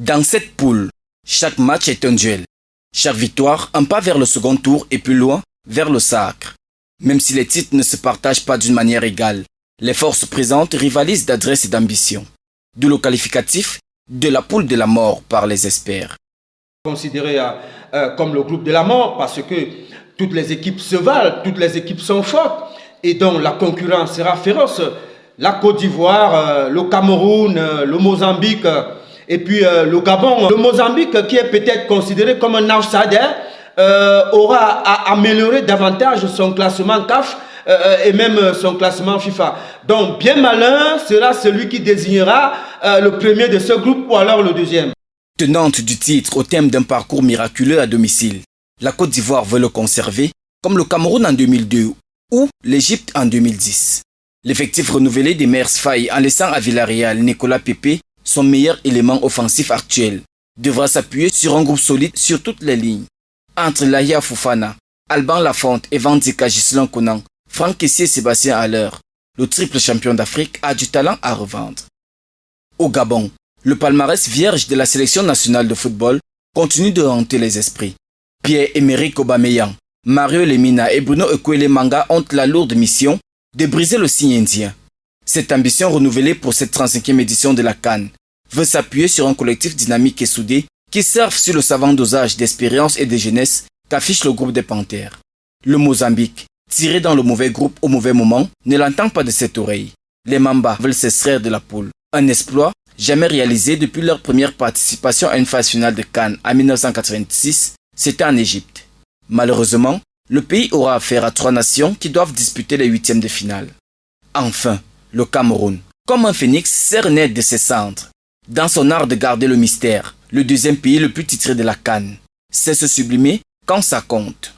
Dans cette poule, chaque match est un duel. Chaque victoire, un pas vers le second tour et plus loin, vers le sacre. Même si les titres ne se partagent pas d'une manière égale, les forces présentes rivalisent d'adresse et d'ambition. D'où le qualificatif de la poule de la mort par les experts. Considéré comme le groupe de la mort parce que toutes les équipes se valent, toutes les équipes sont fortes et donc la concurrence sera féroce. La Côte d'Ivoire, le Cameroun, le Mozambique et puis le Gabon. Le Mozambique, qui est peut-être considéré comme un outsider, aura à améliorer davantage son classement CAF et même son classement FIFA. Donc bien malin sera celui qui désignera le premier de ce groupe ou alors le deuxième. Tenante du titre au thème d'un parcours miraculeux à domicile, la Côte d'Ivoire veut le conserver comme le Cameroun en 2002 ou l'Égypte en 2010. L'effectif renouvelé des Mers faille en laissant à Villarreal Nicolas Pepe, son meilleur élément offensif actuel, devra s'appuyer sur un groupe solide sur toutes les lignes. Entre Lahia Fofana, Alban Lafonte et Vandika Ghislain Konan, Franck Kessié et Sébastien Haller, le triple champion d'Afrique a du talent à revendre. Au Gabon, le palmarès vierge de la sélection nationale de football continue de hanter les esprits. Pierre-Emerick Aubameyang, Mario Lemina et Bruno Ekwele Manga ont la lourde mission de briser le signe indien. Cette ambition renouvelée pour cette 35e édition de la CAN veut s'appuyer sur un collectif dynamique et soudé qui surfe sur le savant dosage d'expérience et de jeunesse qu'affiche le groupe des Panthères. Le Mozambique, tiré dans le mauvais groupe au mauvais moment, ne l'entend pas de cette oreille. Les Mamba veulent s'extraire de la poule. Un exploit jamais réalisé depuis leur première participation à une phase finale de CAN en 1986, c'était en Égypte. Malheureusement, le pays aura affaire à 3 nations qui doivent disputer les 8e de finale. Enfin, le Cameroun, comme un phénix, sert net de ses cendres. Dans son art de garder le mystère, le deuxième pays le plus titré de la CAN, sait se sublimer quand ça compte.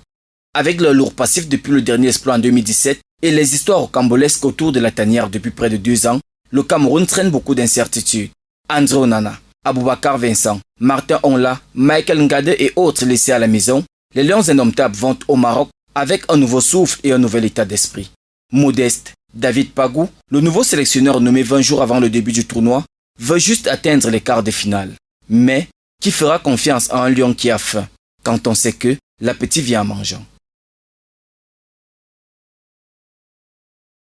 Avec leur lourd passif depuis le dernier exploit en 2017 et les histoires rocambolesques autour de la tanière depuis près de 2 ans, le Cameroun traîne beaucoup d'incertitudes. André Onana, Aboubacar Vincent, Martin Onla, Michael Ngade et autres laissés à la maison, les Lions indomptables vont au Maroc avec un nouveau souffle et un nouvel état d'esprit. Modeste, David Pagou, le nouveau sélectionneur nommé 20 jours avant le début du tournoi, veut juste atteindre les quarts de finale. Mais qui fera confiance à un lion qui a faim quand on sait que l'appétit vient en mangeant?